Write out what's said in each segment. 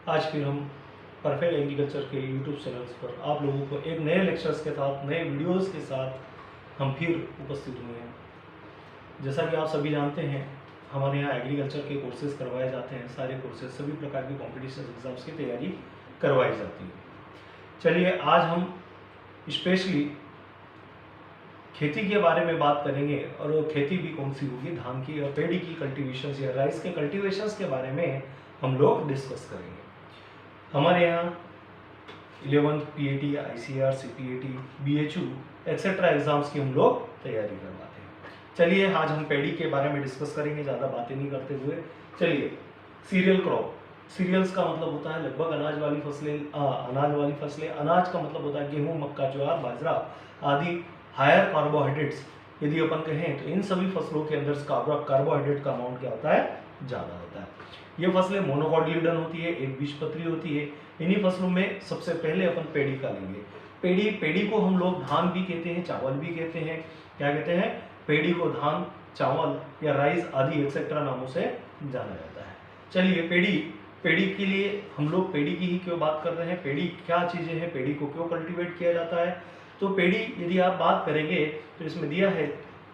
आज फिर हम परफेक्ट एग्रीकल्चर के यूट्यूब चैनल्स पर आप लोगों को एक नए लेक्चर्स के साथ, नए वीडियोस के साथ हम फिर उपस्थित हुए हैं। जैसा कि आप सभी जानते हैं, हमारे यहाँ एग्रीकल्चर के कोर्सेज करवाए जाते हैं। सारे कोर्सेज, सभी प्रकार के कॉम्पिटिशन एग्जाम्स की तैयारी करवाई जाती है। चलिए, आज हम स्पेशली खेती के बारे में बात करेंगे, और वो खेती भी कौन सी होगी, धान की और पेड़ी की कल्टीवेशंस या राइस के कल्टीवेशंस के बारे में हम लोग डिस्कस करेंगे। हमारे यहाँ 11th PAT, ICAR, CPAT, BHU etcetera exams की हम लोग तैयारी करवाते हैं। चलिए, आज हम पेड़ी के बारे में डिस्कस करेंगे, ज़्यादा बातें नहीं करते हुए। चलिए, सीरियल क्रॉप। सीरियल्स का मतलब होता है लगभग अनाज वाली फसलें। अनाज का मतलब होता है गेहूं, मक्का, ज्वार, बाजरा आदि हायर कार्बोहाइड्रेट्स। यदि अपन कहें तो इन सभी फसलों के अंदर कार्बोहाइड्रेट का अमाउंट क्या होता है, ज़्यादा होता है। ये फसलें मोनोकॉटिलिडन होती है, एक बीजपत्री होती है। इन्हीं फसलों में सबसे पहले अपन पेड़ी का लेंगे। पेड़ी को हम लोग धान भी कहते हैं, चावल भी कहते हैं। क्या कहते हैं? पेड़ी को धान, चावल या राइस आदि एक्सेट्रा नामों से जाना जाता है। चलिए, पेड़ी के लिए हम लोग पेड़ी की ही क्यों बात कर रहे हैं, पेड़ी क्या चीज़ें हैं, पेड़ी को क्यों कल्टीवेट किया जाता है। तो पेड़ी यदि आप बात करेंगे तो इसमें दिया है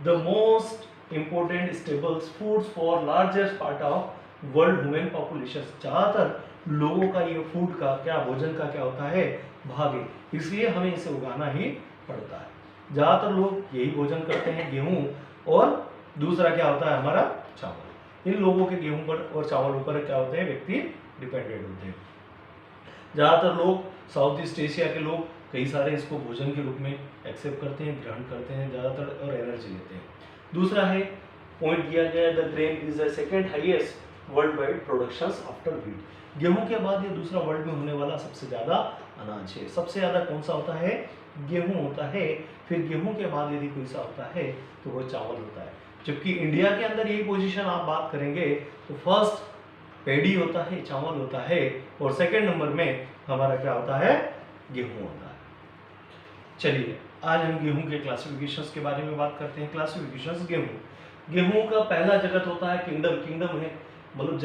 the most important stables foods for largest part of world human population. ज़्यादातर लोगों का ये फूड का क्या, भोजन का क्या होता है, भाग है, इसलिए हमें इसे उगाना ही पड़ता है। ज़्यादातर लोग यही भोजन करते हैं, गेहूं, और दूसरा क्या होता है हमारा, चावल। इन लोगों के गेहूं पर और चावल पर क्या होते हैं, व्यक्ति डिपेंडेंट होते हैं। ज़्यादातर लोग साउथ ईस्ट एशिया के लोग कई सारे इसको भोजन के रूप में एक्सेप्ट करते हैं, ग्रहण करते हैं ज़्यादातर, और एनर्जी लेते हैं। दूसरा है, पॉइंट दिया गया है the grain is the second highest world wide productions after wheat. गेहूं के बाद ये दूसरा वर्ल्ड में होने वाला सबसे ज़्यादा अनाज है। सबसे ज़्यादा कौन सा होता है, गेहूं होता है। फिर गेहूं के बाद यदि कोई सा होता है तो वो चावल होता है। जबकि इंडिया के अंदर यही पोजीशन आप बात करेंगे तो फर्स्ट पेड़ी होता है, चावल होता है, और सेकेंड नंबर में हमारा क्या होता है, गेहूं होता है। चलिए, आज हम गेहूं के क्लासिफिकेशंस के बारे में बात करते हैं। क्लासिफिकेशंस गेहूं का पहला जगत होता है किंगडम है, मतलब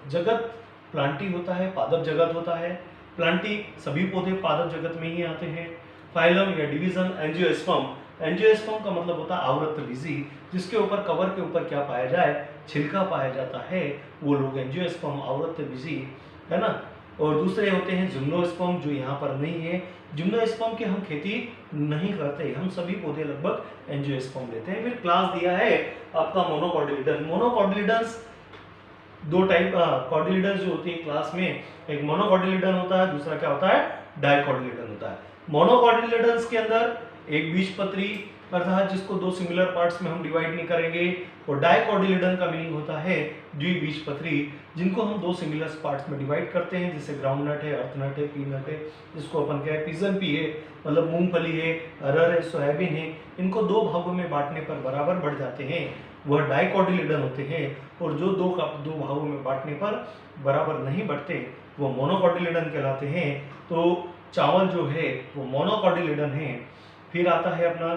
जगत प्लांटी होता है, पादप जगत होता है। प्लांटी सभी पौधे पादप जगत में ही आते हैं। फाइलम या डिवीजन एंजियोस्पर्म का मतलब होता है आवृत्त बीजी, जिसके ऊपर, कवर के ऊपर क्या पाया जाए, छिलका पाया जाता है, वो लोग एंजियोस्पर्म, आवृत्त बीजी, है ना। और दूसरे होते हैं जिम्नोस्पर्म, जो यहाँ पर नहीं है। जिम्नोस्पर्म की हम खेती नहीं करते, हम सभी पौधे लगभग एंजियोस्पर्म लेते हैं। फिर क्लास दिया है आपका मोनोकॉटिलिडन्स। दो टाइप कॉटिलिडन्स जो होती है क्लास में, एक मोनोकॉटिलिडन होता है, दूसरा क्या होता है, डाइकॉटिलिडन होता है। मोनोकॉटिलिडन्स के अंदर एक बीजपत्री, अर्थात जिसको दो सिमिलर पार्ट्स में हम डिवाइड नहीं करेंगे, और डाइकॉटिलिडन का मीनिंग होता है द्विबीजपत्री, जिनको हम दो सिमिलर पार्ट्स में डिवाइड करते हैं, जैसे ग्राउंडनट है, अर्थनट है, पीनट है, जिसको अपन क्या है, पिजन पी है, मतलब मूंगफली है, अरहर है, सोयाबीन है। इनको दो भागों में बांटने पर बराबर बढ़ जाते हैं, वह डाइकॉटिलिडन होते हैं। और जो दो भागों में बांटने पर बराबर नहीं बढ़ते, वो मोनोकॉटिलिडन कहलाते हैं। तो चावल जो है वो मोनोकॉटिलिडन है। फिर आता है अपना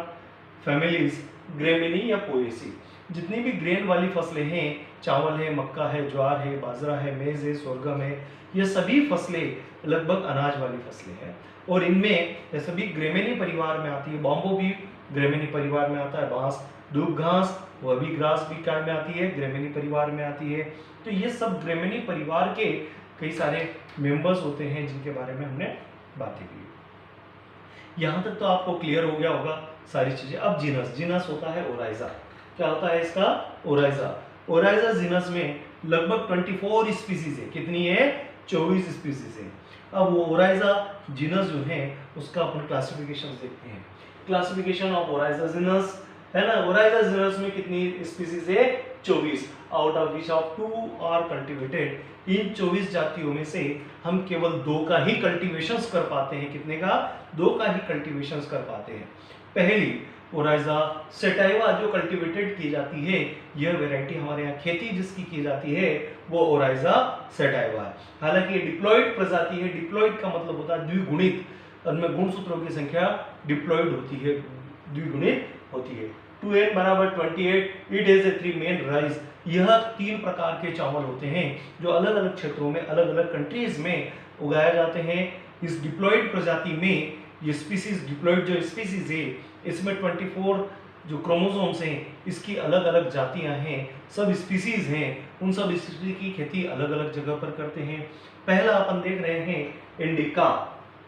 फैमिलीज, ग्रेमिनी या पोएसी। जितनी भी ग्रेन वाली फसलें हैं, चावल है, मक्का है, ज्वार है, बाजरा है, मेज है, सोरगम है, ये सभी फसलें लगभग अनाज वाली फसलें हैं। और इनमें ये सभी ग्रेमिनी परिवार में आती है। बाम्बो भी ग्रेमिनी परिवार में आता है। बांस, दूब घास, वह भी ग्रास भी क्या में आती है, ग्रेमिनी परिवार में आती है। तो ये सब ग्रेमिनी परिवार के कई सारे मेंबर्स होते हैं, जिनके बारे में हमने बातें की। यहाँ तक तो आपको क्लियर हो गया होगा सारी चीजें। अब जीनस होता है ओराइजा। क्या होता है इसका, ओराइजा जीनस में लगभग 24 स्पीसीज है। कितनी है, 24 स्पीसीज है। अब वो ओराइजा जीनस जो है उसका अपन क्लासिफिकेशन देखते हैं। क्लासिफिकेशन ऑफ ओराइजा जीनस, है ना। ओराइजा जीनस में कितनी स्पीसीज है, 24, out of which of 2 are cultivated. इन 24 जातियों में से हम केवल 2 का ही कल्टीवेशंस कर पाते हैं। कितने का, 2 का ही कल्टीवेशंस कर पाते हैं। पहली ओराइजा सेटाइवा जो कल्टीवेटेड की जाती है, यह वैरायटी हमारे यहाँ खेती जिसकी की जाती है वो ओराइजा सेटाइवा है। हालांकि ये डिप्लॉइड प्रजाति है। डिप्लॉइड का मतलब होता है द्विगुणित, उनमें गुणसूत्रों की संख्या डिप्लॉइड होती है, द्विगुणित होती है। 2n बराबर 28, it is A 3 main rice. यह 3 प्रकार के चावल होते हैं जो अलग अलग क्षेत्रों में अलग अलग कंट्रीज में उगाए जाते हैं। इस डिप्लॉइड प्रजाति में ये स्पीसीज, डिप्लॉइड जो स्पीसीज है इसमें 24 जो क्रोमोसोम्स हैं इसकी अलग अलग जातियां हैं, सब स्पीसीज हैं, उन सब स्पीसीज की खेती अलग अलग जगह पर करते हैं। पहला अपन देख रहे हैं इंडिका।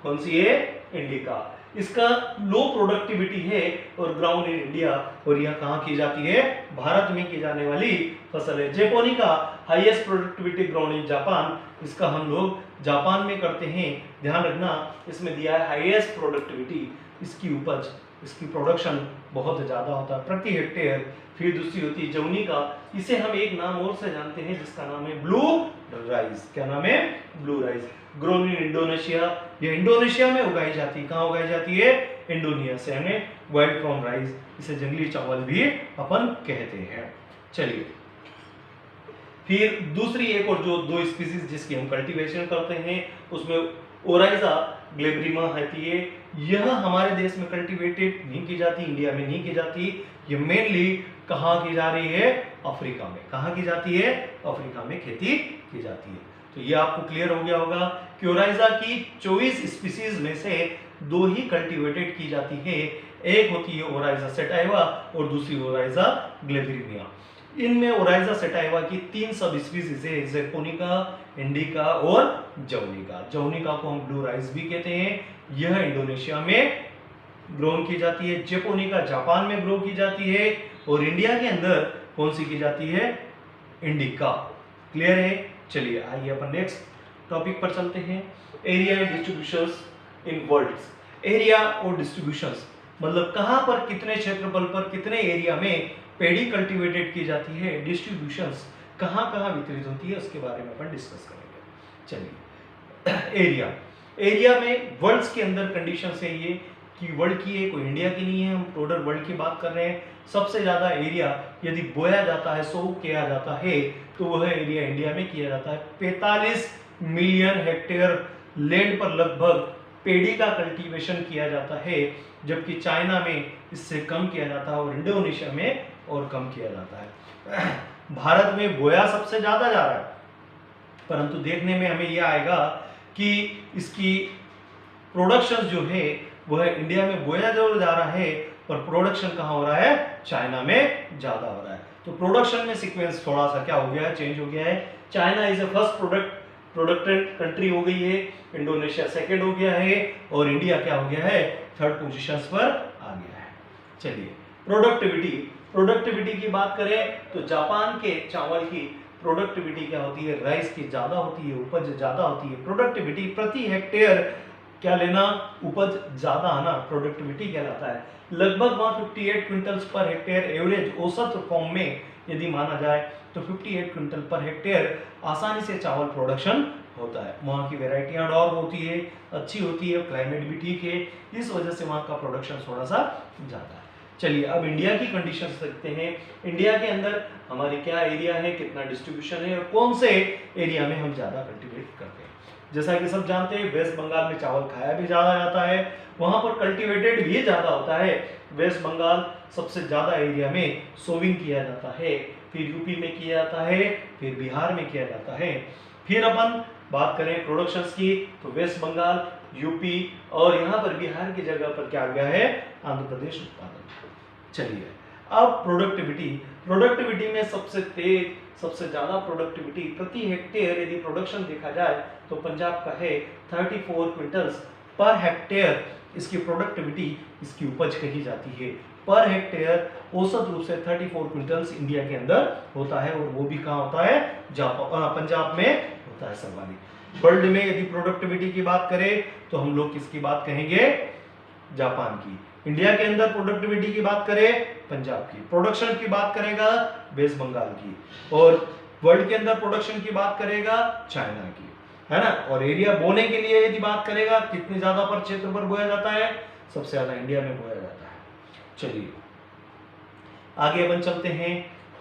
कौन सी है? इंडिका। इसका लो प्रोडक्टिविटी है और ग्राउंड इन इंडिया, और यह कहाँ की जाती है? भारत में की जाने वाली फसल है। Japonica highest productivity ground in Japan, इसका हम लोग जापान में करते हैं। ध्यान रखना इसमें दिया है हाईएस्ट प्रोडक्टिविटी, इसकी उपज, इसकी प्रोडक्शन बहुत ज्यादा होता है प्रति हेक्टेयर। फिर दूसरी होती है जौनिका, इसे हम एक नाम और से जानते हैं जिसका नाम है ब्लू राइस। क्या नाम है? Blue rice. Grown in Indonesia, ये इंडोनेशिया में उगाई जाती है। कहाँ उगाई जाती है? इंडोनेशिया से, हमें वाइल्ड फ्रॉम राइस, इसे जंगली चावल भी अपन कहते हैं। चलिए, फिर दूसरी एक और जो 2 स्पीसीज जिसकी हम कल्टीवेशन करते हैं उसमें ओराइजा ग्लेब्रिमा होती है। यह हमारे देश में कल्टीवेटेड नहीं की जाती, इंडिया में नहीं की जाती। ये मेनली कहाँ की जा रही है? अफ्रीका में। कहाँ की जाती है? अफ्रीका में खेती की जाती है। तो ये आपको क्लियर हो गया होगा कि ओराइजा की 24 स्पीसीज में से 2 ही कल्टीवेटेड की जाती है। एक होती है ओराइजा सेटाइवा और दूसरी ओराइजा ग्लेब्रिमिया। इनमें ओराइजा सेटाइवा की 3 सब स्पीसीज है, जेपोनिका, इंडिका और जौनिका। जौनिका को हम ब्लू राइस भी कहते हैं। यह इंडोनेशिया में ग्रो की जाती है, जेपोनिका जापान में ग्रो की जाती है, और इंडिया के अंदर कौन सी की जाती है? इंडिका। क्लियर है? चलिए आइए अपन नेक्स्ट टॉपिक पर चलते हैं। Area and distributions in world. Area और डिस्ट्रीब्यूशंस मतलब कहां पर, कितने क्षेत्रफल पर, कितने एरिया में पेड़ी कल्टीवेटेड की जाती है। डिस्ट्रीब्यूशंस कहां कहां वितरित होती है उसके बारे में अपन डिस्कस करेंगे। चलिए, एरिया। एरिया में वर्ल्ड्स के अंदर कंडीशंस है ये कि वर्ल्ड की है, कोई इंडिया की नहीं है, हम टोटल वर्ल्ड की बात कर रहे हैं। सबसे ज्यादा एरिया यदि बोया जाता है, सो किया जाता है, तो वह एरिया इंडिया में किया जाता है। 45 मिलियन हेक्टेयर लैंड पर लगभग पेड़ी का कल्टीवेशन किया जाता है, जबकि चाइना में इससे कम किया जाता है और इंडोनेशिया में और कम किया जाता है। भारत में बोया सबसे ज्यादा जा रहा है, परंतु देखने में हमें यह आएगा कि इसकी प्रोडक्शन जो है वह इंडिया में बोया जरूर जा रहा है, पर प्रोडक्शन कहाँ हो रहा है? चाइना में ज्यादा हो रहा है। तो प्रोडक्शन में सीक्वेंस थोड़ा सा क्या हो गया है? चेंज हो गया है। China is a first प्रोडक्टेड country हो गई है, इंडोनेशिया सेकंड हो गया है, और इंडिया क्या हो गया है? थर्ड पोजीशन पर आ गया है। चलिए, प्रोडक्टिविटी की बात करें तो जापान के चावल की प्रोडक्टिविटी क्या होती है? राइस की ज्यादा होती है, उपज ज्यादा होती है। प्रोडक्टिविटी प्रति हेक्टेयर क्या लेना? उपज ज्यादा आना प्रोडक्टिविटी कहलाता है। लगभग 158 क्विंटल्स पर हेक्टेयर एवरेज औसत फॉर्म में यदि माना जाए तो 58 क्विंटल पर हेक्टेयर आसानी से चावल प्रोडक्शन होता है। वहाँ की वेराइटियाँ डॉग होती है, अच्छी होती है, क्लाइमेट भी ठीक है, इस वजह से वहाँ का प्रोडक्शन थोड़ा सा ज़्यादा है। चलिए, अब इंडिया की कंडीशंस देखते हैं। इंडिया के अंदर हमारी क्या एरिया है, कितना डिस्ट्रीब्यूशन है, और कौन से एरिया में हम ज़्यादा कल्टीवेट करते हैं। जैसा कि सब जानते हैं, वेस्ट बंगाल में चावल खाया भी ज़्यादा जाता है, वहाँ पर कल्टीवेटेड भी ज़्यादा होता है। वेस्ट बंगाल सबसे ज़्यादा एरिया में सोविंग किया जाता है, फिर यूपी में किया जाता है, फिर बिहार में किया जाता है। फिर अपन बात करें प्रोडक्शंस की तो वेस्ट बंगाल, यूपी और यहाँ पर बिहार की जगह पर क्या आ गया है? आंध्र प्रदेश उत्पादन। चलिए, अब प्रोडक्टिविटी में सबसे तेज, सबसे ज्यादा प्रोडक्टिविटी प्रति हेक्टेयर यदि प्रोडक्शन देखा जाए तो पंजाब का है 34 क्विंटल्स पर हेक्टेयर। इसकी प्रोडक्टिविटी, इसकी उपज कही जाती है पर हेक्टेयर औसत रूप से 34 क्विंटल्स इंडिया के अंदर होता है, और वो भी कहाँ होता है? पंजाब में होता है सर्वाधिक। वर्ल्ड में यदि प्रोडक्टिविटी की बात करें तो हम लोग किसकी बात कहेंगे? जापान की। इंडिया के अंदर प्रोडक्टिविटी की बात करें पंजाब की, प्रोडक्शन की बात करेगा वेस्ट बंगाल की, और वर्ल्ड के अंदर प्रोडक्शन की बात करेगा चाइना की, है ना। और एरिया बोने के लिए यदि बात करेगा कितनी ज्यादा पर क्षेत्र पर बोया जाता है? सबसे ज्यादा इंडिया में बोया जाता है। चलिए आगे अपन चलते हैं,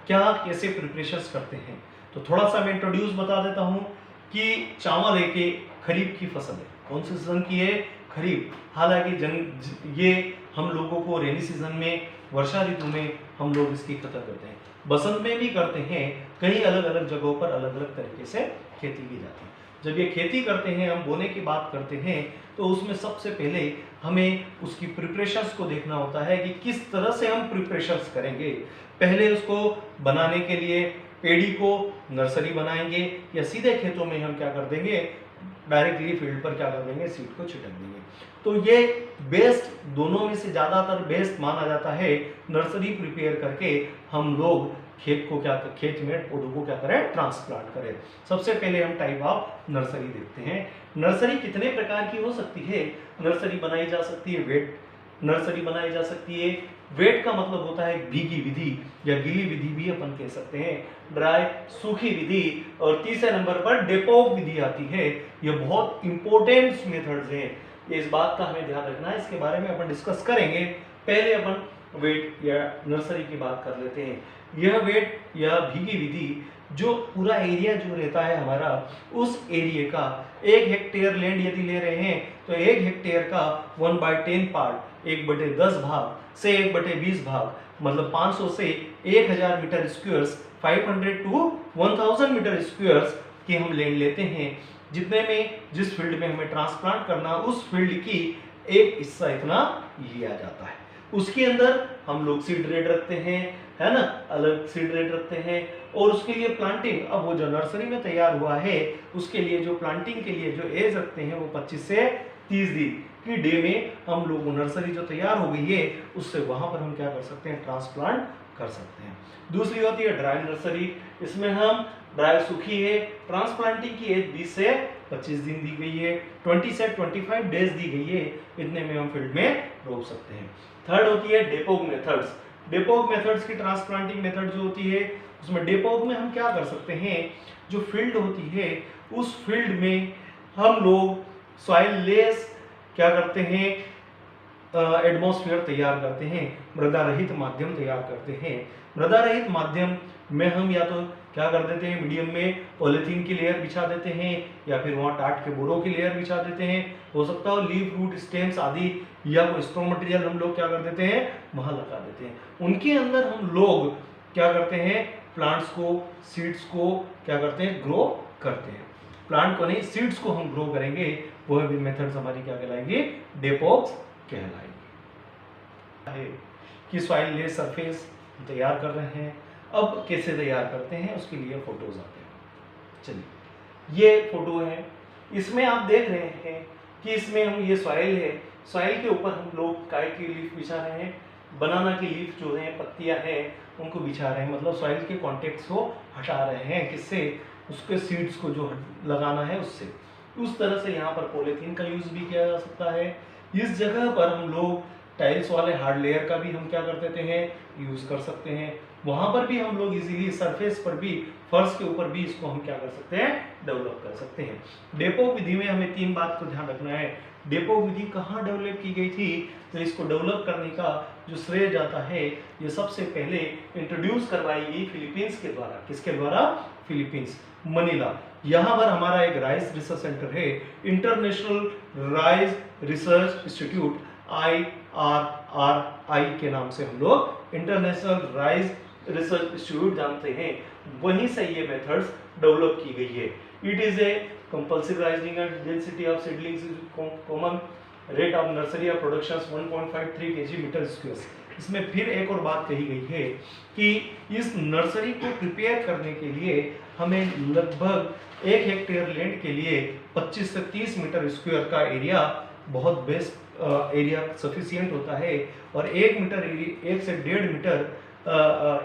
क्या कैसे प्रिपरेशंस करते हैं। तो थोड़ा सा मैं इंट्रोड्यूस बता देता हूं कि चावल एक खरीफ की फसल है। कौन से सीजन की है? खरीफ। हालांकि ये हम लोगों को रेनी सीजन में, वर्षा ऋतु में हम लोग इसकी खतर करते हैं। बसंत में भी करते हैं, कई अलग अलग जगहों पर अलग अलग तरीके से खेती की जाती है। जब ये खेती करते हैं, हम बोने की बात करते हैं, तो उसमें सबसे पहले हमें उसकी प्रिपरेशंस को देखना होता है कि किस तरह से हम प्रिपरेशंस करेंगे। पहले उसको बनाने के लिए पेड़ी को नर्सरी बनाएंगे, या सीधे खेतों में हम क्या कर देंगे, डायरेक्टली फील्ड पर क्या कर देंगे, सीड को छिड़क देंगे। तो ये बेस्ट, दोनों में से ज्यादातर बेस्ट माना जाता है नर्सरी प्रिपेयर करके हम लोग खेत में पौधों को क्या करें, ट्रांसप्लांट करें। सबसे पहले हम टाइप ऑफ नर्सरी देखते हैं। नर्सरी कितने प्रकार की हो सकती है? नर्सरी बनाई जा सकती है वेट नर्सरी बनाई जा सकती है। वेट का मतलब होता है भीगी विधि या गीली विधि भी अपन कह सकते हैं, ड्राई सूखी विधि। और तीसरे नंबर पर डेपोक विधि आती है। ये बहुत इंपॉर्टेंट मेथड्स हैं, इस बात का हमें ध्यान रखना है, इसके बारे में अपन डिस्कस करेंगे। पहले अपन वेट या नर्सरी की बात कर लेते हैं। यह वेट या भीगी विधि जो पूरा एरिया जो रहता है हमारा, उस एरिया का 1 हेक्टेयर लैंड यदि ले रहे हैं तो 1 हेक्टेयर का 1/10 पार्ट, 1/10 भाग से 1/20 भाग, मतलब 500 से 1000 metre squares, 500 to 1000 metre squares की हम लैंड लेते हैं। जितने में जिस फील्ड में हमें ट्रांसप्लांट करना, उस फील्ड की एक हिस्सा इतना लिया जाता है। उसके अंदर हम लोग सीड रेट रखते हैं, है ना, अलग सीड रेट रखते हैं। और उसके लिए प्लांटिंग, अब वो जो नर्सरी में तैयार हुआ है उसके लिए जो प्लांटिंग के लिए जो एज रखते हैं वो 25 से 30 दिन की डे में हम लोग नर्सरी जो तैयार हो गई है उससे वहां पर हम क्या कर सकते हैं, ट्रांसप्लांट कर सकते हैं। दूसरी होती है ड्राई नर्सरी। इसमें हम ड्राई सूखी है, ट्रांसप्लांटिंग की एज 20 से 25 दिन दी गई है, 20 से 25 डेज दी गई है, इतने में हम फील्ड में रोप सकते हैं। थर्ड होती है डेपोक मेथड्स। डेपोक मेथड्स की ट्रांसप्लांटिंग मेथड जो होती है, उसमें डेपोक में हम क्या कर सकते हैं, जो फील्ड होती है उस फील्ड में हम लोग सॉइल लेस क्या करते हैं, एटमॉस्फेयर तैयार करते हैं, मृदा रहित माध्यम तैयार करते हैं। मृदा रहित माध्यम में हम या तो क्या कर देते हैं, मीडियम में पॉलीथीन की लेयर बिछा देते हैं, या फिर वहाँ टाट के बोरों की लेयर बिछा देते हैं। हो सकता है लीफ, रूट, स्टेम्स आदि या कोई स्ट्रॉन्ग मटेरियल हम लोग क्या कर देते हैं, वहाँ लगा देते हैं। उनके अंदर हम लोग क्या करते हैं, प्लांट्स को, सीड्स को क्या करते हैं, ग्रो करते हैं। प्लांट को नहीं, सीड्स को हम ग्रो करेंगे, वह भी मेथड्स हमारी क्या कहलाएंगे, डेपोक्स कहलाएंगे। कि सॉइल ले सरफेस तैयार कर रहे हैं। अब कैसे तैयार करते हैं उसके लिए फोटोज आते हैं। चलिए ये फोटो है, इसमें आप देख रहे हैं कि इसमें हम ये सॉइल है, सॉइल के ऊपर हम लोग काय की लीफ बिछा रहे हैं, बनाना की लीफ जो है, पत्तियां हैं, उनको बिछा रहे हैं। मतलब सॉइल के कॉन्टेक्ट को हटा रहे हैं, किससे, उसके सीड्स को जो लगाना है उससे। उस तरह से यहाँ पर पॉलीथीन का यूज भी किया जा सकता है। इस जगह पर हम लोग टाइल्स वाले हार्ड लेयर का भी हम क्या कर देते हैं, यूज कर सकते हैं। वहां पर भी हम लोग इजीली सरफेस पर भी, फर्श के ऊपर भी इसको हम क्या कर सकते हैं, डेवलप कर सकते हैं। डेपोक विधि में हमें 3 बात को ध्यान रखना है। डेपोक विधि कहाँ डेवलप की गई थी, तो इसको डेवलप करने का जो श्रेय जाता है, ये सबसे पहले इंट्रोड्यूस करवाई गई फिलीपींस के द्वारा। किसके द्वारा, फिलीपींस, मनीला। यहाँ पर हमारा एक राइस रिसर्च सेंटर है, international rice research institute, IRRI के नाम से हम लोग इंटरनेशनल राइस रिसर्च इंस्टीट्यूट जानते हैं। वहीं से ये मेथड्स डेवलप की गई है। It is a compulsive rising density of seedlings common rate of nursery of production 1.53 kg metre square. इसमें फिर एक और बात कही गई है कि इस नर्सरी को प्रिपेयर करने के लिए हमें लगभग 1 हेक्टेयर लैंड के लिए 25 से 30 मीटर स्क्वायर का एरिया बहुत बेस्ट एरिया सफिशिएंट होता है। और 1 मीटर एरिया, 1 से 1.5 मीटर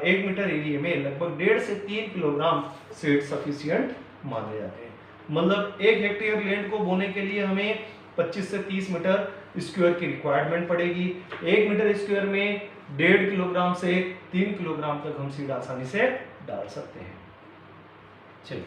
1 मीटर एरिया में लगभग 1.5 से 3 किलोग्राम सीड सफिशिएंट माने जाते हैं। मतलब 1 हेक्टेयर लैंड को बोने के लिए हमें 25 से 30 मीटर स्क्वायर की रिक्वायरमेंट पड़ेगी। 1 मीटर स्क्वायर में 1.5 किलोग्राम से 3 किलोग्राम तक हम सीड आसानी से डाल सकते हैं। चलिए,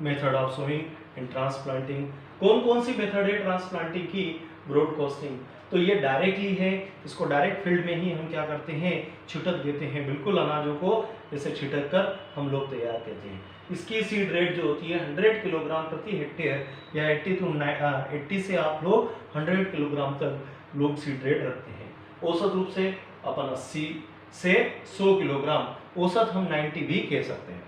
method of sowing and transplanting. कौन कौन सी मेथड है ट्रांसप्लांटिंग की, ब्रॉडकास्टिंग। तो ये डायरेक्टली है, इसको डायरेक्ट फील्ड में ही हम क्या करते हैं, छिटक देते हैं, बिल्कुल अनाजों को जैसे छिटक कर हम लोग तैयार करते हैं। इसकी सीड रेट जो होती है 100 किलोग्राम प्रति हेक्टेयर या 80 से आप लोग 100 किलोग्राम तक लोग सीड रेट रखते हैं। औसत रूप से अपन 80 से 100 किलोग्राम, औसत हम 90 भी कह सकते हैं,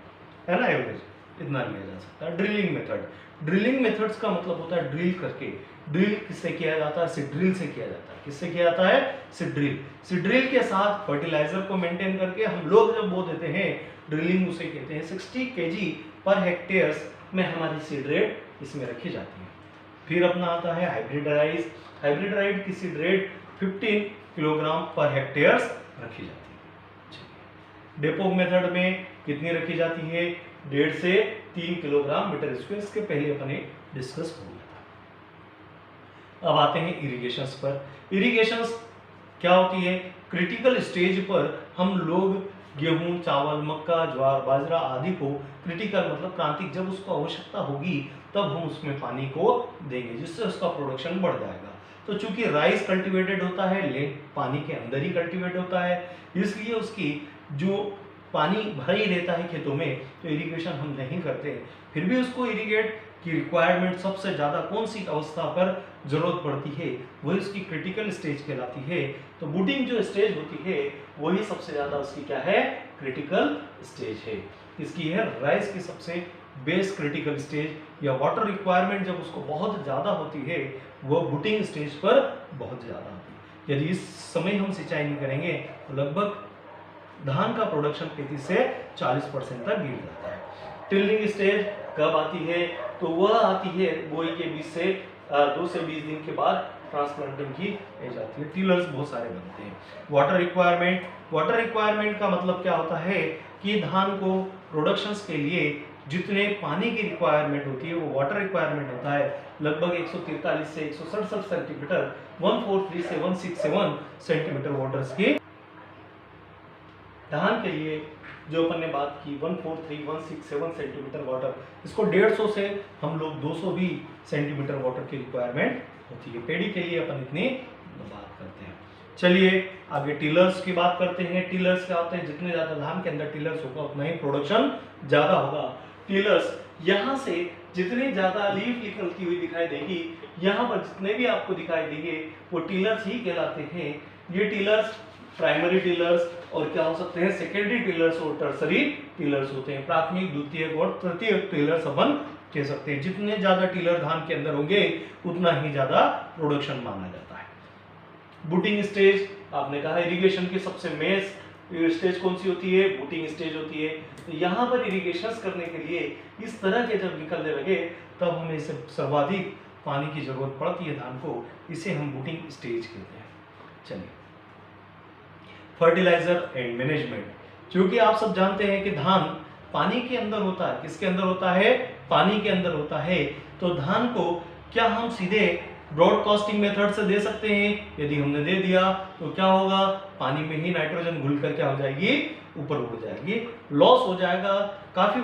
है ना, एवरेज इतना लिया जा सकता है। ड्रिलिंग मेथड, ड्रिलिंग मेथड्स का मतलब होता है ड्रिल करके। ड्रिल किससे किया जाता है? सिड्रिल से किया जाता है। किससे किया जाता है? सिड्रिल। सिड्रिल के साथ फर्टिलाइजर को मेंटेन करके हम लोग जब बो देते हैं, ड्रिलिंग उसे कहते हैं। 60 kg पर हेक्टेयर्स में हमारी सीड रेट इसमें रखी जाती है। फिर अपना आता है हाइब्रिडाइज। हाइब्रिडाइज की सीड रेट 15 किलोग्राम पर हेक्टेयर्स रखी जाती है। डेपो मेथड में कितनी रखी जाती है? 1.5 से 3 किलोग्राम मीटर स्क्वायर। इसके पहले अपने डिस्कस हो गया था। अब आते हैं इरिगेशंस पर। इरिगेशंस क्या होती है? क्रिटिकल स्टेज पर हम लोग गेहूं, चावल, मक्का, ज्वार, बाजरा आदि को क्रिटिकल मतलब क्रांतिक, जब उसको आवश्यकता होगी तब हम उसमें पानी को देंगे, जिससे उसका प्रोडक्शन बढ़ जाएगा। तो चूंकि राइस कल्टीवेटेड होता है, लेट पानी के अंदर ही कल्टीवेट होता है, इसलिए उसकी जो पानी भरा ही रहता है खेतों में, तो इरिगेशन हम नहीं करते। फिर भी उसको इरिगेट की रिक्वायरमेंट सबसे ज़्यादा कौन सी अवस्था पर जरूरत पड़ती है? वही उसकी क्रिटिकल स्टेज कहलाती है। तो बूटिंग जो स्टेज होती है वही सबसे ज़्यादा उसकी क्या है? क्रिटिकल स्टेज है। इसकी है राइस की सबसे बेस क्रिटिकल स्टेज, या वाटर रिक्वायरमेंट जब उसको बहुत ज़्यादा होती है वो बूटिंग स्टेज पर बहुत ज़्यादा होती है। यदि इस समय हम सिंचाई नहीं करेंगे तो लगभग धान का प्रोडक्शन 35 से 40% तक गिर जाता है। टिल्लिंग स्टेज कब आती है? तो वह आती है बोई के 2 से 20 दिन के बाद ट्रांसप्लांटिंग की एज आती है। टिलर्स बहुत सारे बनते हैं। वाटर रिक्वायरमेंट, वाटर रिक्वायरमेंट का मतलब क्या होता है कि धान को प्रोडक्शंस के लिए जितने पानी की रिक्वायरमेंट होती है वो वाटर रिक्वायरमेंट होता है लगभग 143 से 167 सेंटीमीटर, 143 से 167 सेंटीमीटर वाटर्स की। धान के लिए जो अपन ने बात की 143-167 सेंटीमीटर वाटर, इसको 150 से हम लोग 200 भी सेंटीमीटर वाटर की रिक्वायरमेंट होती है। पेड़ी के लिए अपन इतनी बात करते हैं। चलिए आगे टिलर्स की बात करते हैं। टिलर्स क्या होते हैं? जितने ज्यादा धान के अंदर टिलर्स होगा उतना ही प्रोडक्शन ज्यादा होगा। टिलर्स, यहाँ से जितनी ज्यादा लीफ निकलती हुई दिखाई देगी, यहाँ पर जितने भी आपको दिखाई देंगे वो टिलर्स ही कहलाते हैं। ये टिलर्स प्राइमरी टिलर्स और क्या हो सकते हैं? सेकेंडरी टिलर्स और टर्सरी टिलर्स होते हैं। प्राथमिक, द्वितीयक और तृतीयक टिलर्स अपन कह सकते हैं। जितने ज्यादा टिलर धान के अंदर होंगे उतना ही ज्यादा प्रोडक्शन माना जाता है। बूटिंग स्टेज आपने कहा इरिगेशन की सबसे मेन स्टेज कौन सी होती है? बूटिंग स्टेज होती है। तो यहाँ पर इरिगेशन करने के लिए इस तरह के जब निकलने लगे तब हमें सर्वाधिक पानी की जरूरत पड़ती है धान को, इसे हम बूटिंग स्टेज कहते हैं। चलिए फर्टिलाइजर एंड मैनेजमेंट, क्योंकि आप सब जानते हैं कि धान पानी के अंदर होता है। किसके अंदर होता है? पानी के अंदर होता है। तो धान को क्या हम सीधे ब्रॉडकास्टिंग मेथड से दे सकते हैं? यदि हमने दे दिया तो क्या होगा? पानी में ही नाइट्रोजन घुलकर क्या हो जाएगी? ऊपर उड़ जाएगी, लॉस हो जाएगा। काफी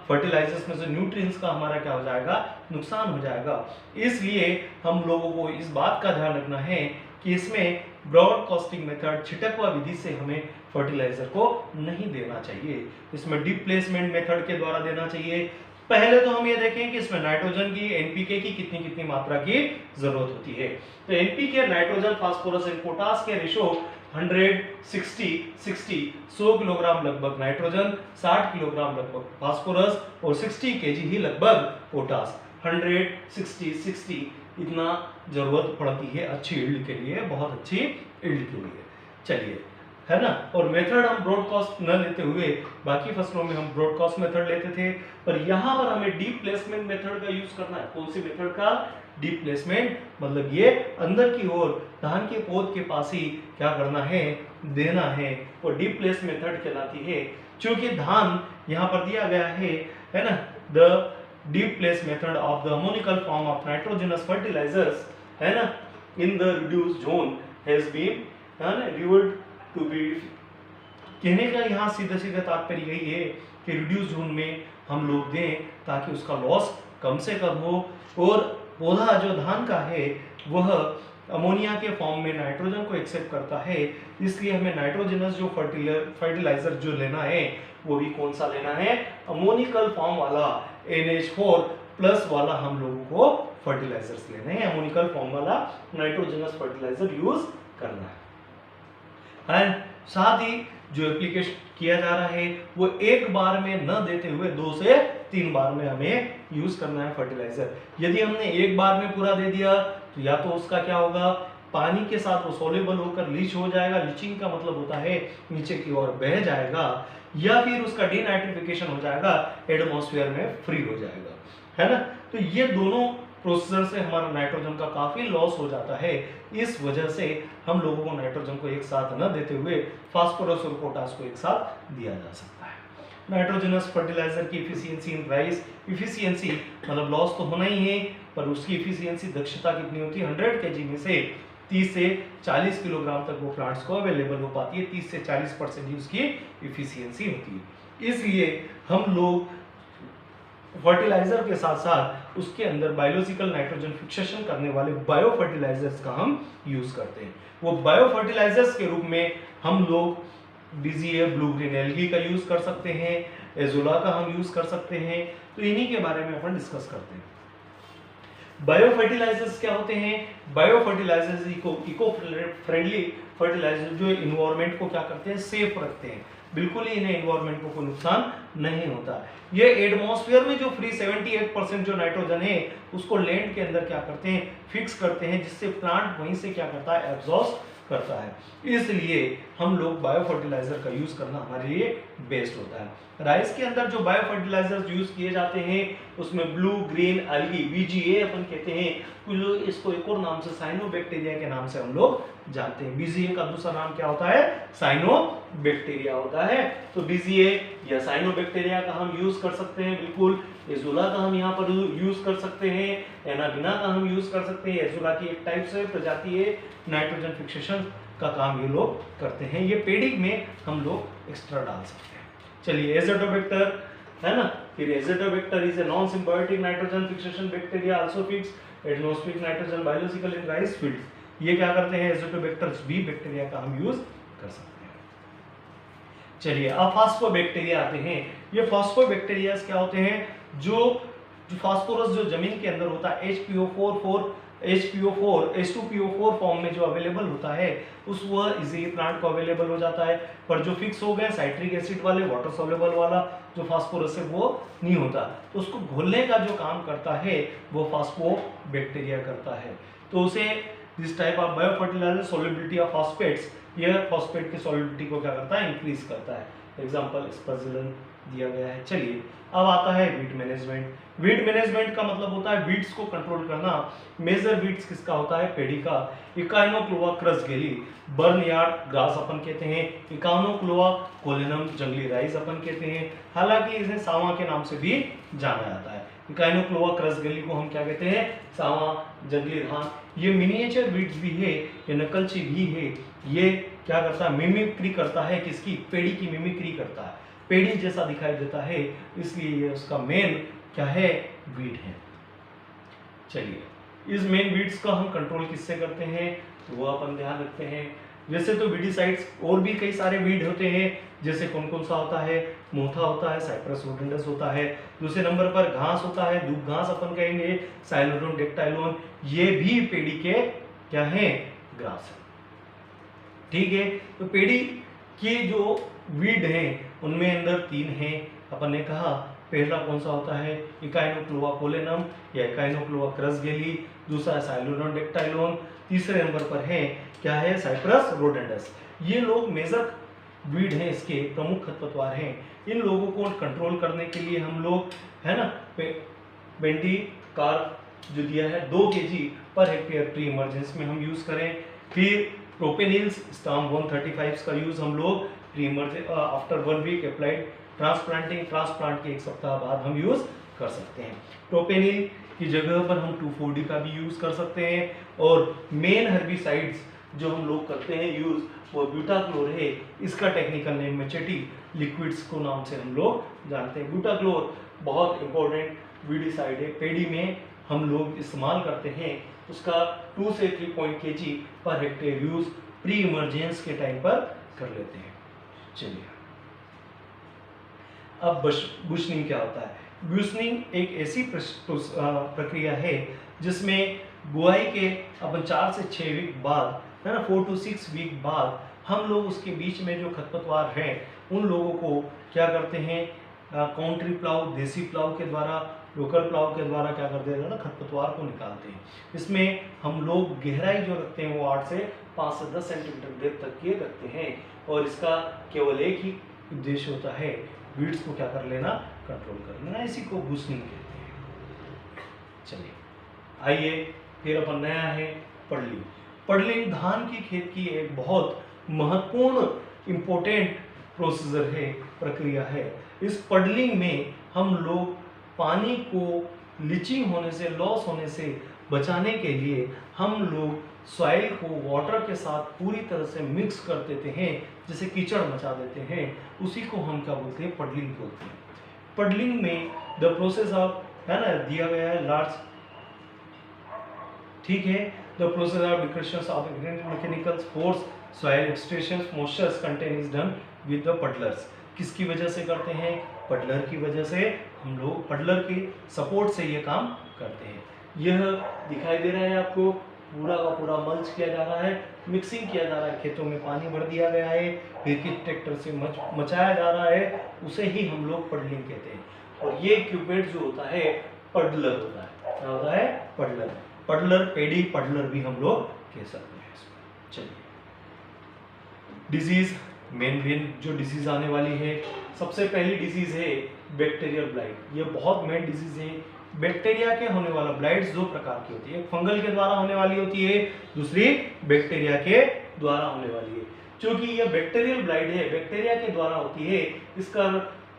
फर्टिलाइजर्स में से न्यूट्रिएंट्स का हमारा क्या हो जाएगा? नुकसान हो जाएगा। इसलिए हम लोगों को इस बात का ध्यान रखना है कि इसमें ब्रॉडकास्टिंग मेथड, छिटकवा विधि से हमें फर्टिलाइजर को नहीं देना चाहिए। इसमें डीप प्लेसमेंट मेथड के द्वारा देना चाहिए। पहले तो हम ये देखें कि इसमें नाइट्रोजन की, एनपीके की कितनी कितनी मात्रा की जरूरत होती है। तो NPK, nitrogen, phosphorus and potash के रेशो 100-60-60, 100 किलोग्राम लगभग नाइट्रोजन, 60 किलोग्राम लगभग फास्फोरस और 60 kg ही लगभग पोटास। 100-60-60 इतना जरूरत पड़ती है अच्छी ईल्ड के लिए, बहुत अच्छी ईल्ड के लिए। चलिए, है ना। और मेथड हम ब्रॉडकास्ट न लेते हुए बाकी फसलों में हम ब्रॉडकास्ट मेथड लेते थे, पर यहाँ पर हमें डीप प्लेसमेंट मेथड का यूज करना है। कौन सी मेथड का? डीप प्लेसमेंट, मतलब ये अंदर की ओर धान के पौध के पास ही क्या करना है? देना है, और डीप प्लेस मेथड कहलाती है। क्योंकि धान यहाँ पर दिया गया है ना, the deep place method of the ammonical form of nitrogenous fertilizers, है ना, in the reduced zone has been revealed to be। कहने का यहाँ सीधा सीधा तात्पर्य यही है कि रिड्यूस जोन में हम लोग दें ताकि उसका लॉस कम से कम हो, और पौधा जो धान का है वह अमोनिया के फॉर्म में नाइट्रोजन को एक्सेप्ट करता है। इसलिए हमें नाइट्रोजनस जो फर्टिलाइजर जो लेना है वो भी कौन सा लेना है? अमोनिकल फॉर्म वाला, NH4+ वाला हम लोगों को फर्टिलाइजर्स लेने हैं। अमोनिकल फॉर्म वाला नाइट्रोजनस फर्टिलाइजर यूज करना है। एंड साथ ही जो एप्लीकेशन किया जा रहा है वो एक बार में न देते हुए 2 से 3 बार में हमें यूज करना है फर्टिलाइजर। यदि हमने एक बार में पूरा दे दिया तो या तो उसका क्या होगा, पानी के साथ वो सोल्यूबल होकर लीच हो जाएगा, लीचिंग का मतलब होता है नीचे की ओर बह जाएगा, या फिर उसका डीनाइट्रिफिकेशन हो जाएगा, एटमॉस्फेयर में फ्री हो जाएगा, है ना। तो ये दोनों प्रोसीजर से हमारा नाइट्रोजन का काफी लॉस हो जाता है। इस वजह से हम लोगों को नाइट्रोजन को एक साथ न देते हुए फास्फोरस और पोटास को एक साथ दिया जा सकता है। नाइट्रोजनस फर्टिलाइजर की इफिशियंसी इन राइस, इफिशियंसी मतलब लॉस तो होना ही है, पर उसकी इफिशियंसी दक्षता कितनी होती है, 100 kg में से 30 से 40 किलोग्राम तक वो प्लांट्स को अवेलेबल हो पाती है। 30 से 40% ही उसकी इफिशियंसी होती है। इसलिए हम लोग फर्टिलाइजर के साथ साथ उसके अंदर बायोलॉजिकल नाइट्रोजन फिक्सेशन करने वाले बायो फर्टिलाइजर्स का हम यूज करते हैं। वो बायो फर्टिलाइजर्स के रूप में हम लोग बीजीए, ब्लू ग्रीन एल्गी का यूज कर सकते हैं, एजोला का हम यूज कर सकते हैं। तो इन्हीं के बारे में अपन डिस्कस करते हैं। बायो फर्टिलाइजर्स क्या होते हैं? Bio fertilizers eco friendly fertilizer जो इन्वायरमेंट को क्या करते हैं, सेफ रखते हैं, बिल्कुल ही इन्हें इन्वायरमेंट को कोई नुकसान नहीं होता। ये एटमॉस्फेयर में जो फ्री 78% जो नाइट्रोजन है उसको लैंड के अंदर क्या करते हैं, फिक्स करते हैं, जिससे प्लांट वहीं से क्या करता है, एब्जॉर्ब करता है। इसलिए हम लोग बायो फर्टिलाइजर का यूज करना हमारे लिए बेस्ट होता है। राइस के अंदर जो बायो फर्टिलाइजर्स यूज किए जाते हैं उसमें ब्लू ग्रीन एल्गी, बीजीए अपन कहते हैं, कुछ लोग इसको एक और नाम से साइनोबैक्टीरिया के नाम से हम लोग जानते हैं। बीजीए का दूसरा नाम क्या होता है, साइनोबैक्टीरिया होता है। तो बीजीए या साइनोबैक्टीरिया का हम यूज कर सकते हैं, बिल्कुल। एजोला का हम यहाँ पर यूज कर सकते हैं, एनाबिना का हम यूज कर सकते हैं। एजोला की एक टाइप से प्रजाति है, नाइट्रोजन फिक्सेशन का काम ये लोग करते हैं। ये पेडी में हम लोग एक्स्ट्रा डाल सकते हैं। चलिए, एज़ोटोबैक्टर है ना, फिर Azotobacter is a non symbiotic nitrogen fixation bacteria also fix atmospheric nitrogen biological in rice fields. ये क्या करते हैं, एज़ोटोबैक्टर्स भी बैक्टीरिया का हम यूज कर सकते हैं। चलिए, अब फास्फोबैक्टीरिया आते हैं। ये फास्फोबैक्टीरिया क्या होते हैं, जो फास्फोरस जो जमीन के अंदर होता है H2PO4 फॉर्म में जो अवेलेबल होता है उस वह इजीली प्लांट को अवेलेबल हो जाता है। पर जो फिक्स हो गए साइट्रिक एसिड वाले, वाटर सॉल्युबल वाला जो फास्फोरस है वो नहीं होता, तो उसको घोलने का जो काम करता है वो फास्फोबैक्टीरिया करता है। तो उसे this type of bio fertilizer solubility of phosphates, यह फॉस्फेट की सॉल्युबिलिटी को क्या करता है, इंक्रीज करता है। एग्जांपल स्पर्जिलन दिया गया है। चलिए, अब आता है वीट मैनेजमेंट। वीट मैनेजमेंट का मतलब होता है वीड्स को कंट्रोल करना। मेजर वीड्स किसका होता है, पेडी का। इकाइनोक्लोआ क्रसगेली, बर्नयार्ड ग्रास अपन कहते हैं। इकाइनोक्लोआ कोलेनम, जंगली राइस अपन कहते हैं। हालांकि इसे सावा के नाम से भी जाना जाता है। इकाइनोक्लोआ क्रसगेली को हम क्या कहते हैं, सावा, जंगली धान। ये मिनिएचर वीड्स भी है, ये नकलची भी है। ये क्या करता है, मिमिक्री करता है, किसकी, पेड़ी की मिमिक्री करता है, पेड़ी जैसा दिखाई देता है, इसलिए ये उसका मेन क्या है, वीड है। चलिए, इस मेन वीड्स का हम कंट्रोल किससे करते हैं, तो वो अपन ध्यान रखते हैं। वैसे तो वीडिसाइड्स और भी कई सारे वीड होते हैं, जैसे कौन कौन सा होता है, मोथा होता है, साइप्रस रोडेंडस होता है। दूसरे नंबर पर घास होता है, दूब घास अपन कहेंगे, साइलोडोन डेक्टाइलोन, ये भी पेड़ी के क्या है, ग्रास है। ठीक है, तो पेड़ी के जो वीड हैं उनमें अंदर 3 हैं। अपन ने कहा पहला कौन सा होता है, इकाइनोक्लोआ कोलेनम या इकाइनोक्लोआ क्रसगेली, दूसरा साइलोडोन डेक्टाइलोन, तीसरे नंबर पर है क्या है, साइप्रस रोडेंडस। ये लोग मेजर वीड हैं, इसके प्रमुख खरपतवार हैं। इन लोगों को कंट्रोल करने के लिए हम लोग है ना बेंडी कार्ब जो दिया है 2 kg per hectare pre emergency में हम यूज करें। फिर प्रोपेनिल्स स्टाम 135 का यूज हम लोग pre emergency after 1 week applied transplanting, transplant के 1 सप्ताह बाद हम यूज कर सकते हैं। प्रोपेनिल की जगह पर हम 2,4-D का भी यूज कर सकते हैं। और मेन हर्बिसाइड्स जो हम लोग करते हैं यूज वो ब्यूटाक्लोर है। इसका टेक्निकल नेम मेचेटी लिक्विड्स को नाम से हम लोग जानते हैं। ब्यूटाक्लोर बहुत इंपॉर्टेंट वीडिसाइड है, पेडी में हम लोग इस्तेमाल करते हैं। उसका 2 से 3 kg per hectare use pre emergence के टाइम पर कर लेते हैं। चलिए, अब बुशनिंग क्या होता है। बुशनिंग एक ऐसी प्रक्रिया है जिसमें बुआई के अपन 4 से 6 वीक बाद है ना, 4 to 6 वीक बाद हम लोग उसके बीच में जो खरपतवार हैं उन लोगों को क्या करते हैं, काउंट्री प्लाव, देसी प्लाव के द्वारा, लोकल प्लाव के द्वारा क्या करते हैं ना, खरपतवार को निकालते हैं। इसमें हम लोग गहराई जो रखते हैं वो 8 से 5 से 10 सेंटीमीटर डेप्थ तक की रखते हैं और इसका केवल एक ही उद्देश्य होता है, वीड्स को क्या कर लेना, कंट्रोल कर लेना। इसी को बूस्निंग कहते हैं। चलिए आइए फिर अपन नया है पडलिंग। पडलिंग धान की खेत की एक बहुत महत्वपूर्ण इम्पोर्टेंट प्रोसीजर है, प्रक्रिया है। इस पडलिंग में हम लोग पानी को लीचिंग होने से, लॉस होने से बचाने के लिए हम लोग सॉइल को वाटर के साथ पूरी तरह से मिक्स कर देते हैं, जिसे कीचड़ मचा देते हैं। उसी को हम क्या बोलते हैं, पडलिंग बोलते हैं। पडलिंग में द प्रोसेस ऑफ, है ना, दिया गया है लार्ज, ठीक है, the process of decretion of mechanical force, soil extraction, moisture content is done with the puddlers. किसकी वजह से करते हैं, पडलर की वजह से। हम लोग पडलर के सपोर्ट से ये काम करते हैं। यह दिखाई दे रहा है आपको, पूरा का पूरा मल्च किया जा रहा है, मिक्सिंग किया जा रहा है, खेतों में पानी भर दिया गया है, फिर किस ट्रैक्टर से मचाया जा रहा है, उसे ही हम लोग पडलिंग कहते हैं। और ये इक्विपमेंट जो होता है पडलर होता है। क्या होता है, पडलर। पडलर, पेडी पडलर भी हम लोग कह सकते हैं इसको। चलिए डिजीज, मेन जो डिजीज आने वाली है, सबसे पहली डिजीज है बैक्टीरियल ब्लाइट। ये बहुत मेन डिजीज है। बैक्टीरिया के होने वाला ब्लाइट्स दो प्रकार की होती है, एक फंगल के द्वारा होने वाली होती है, दूसरी बैक्टीरिया के द्वारा होने वाली है। क्योंकि ये बैक्टीरियल ब्लाइट है, बैक्टीरिया के द्वारा होती है, इसका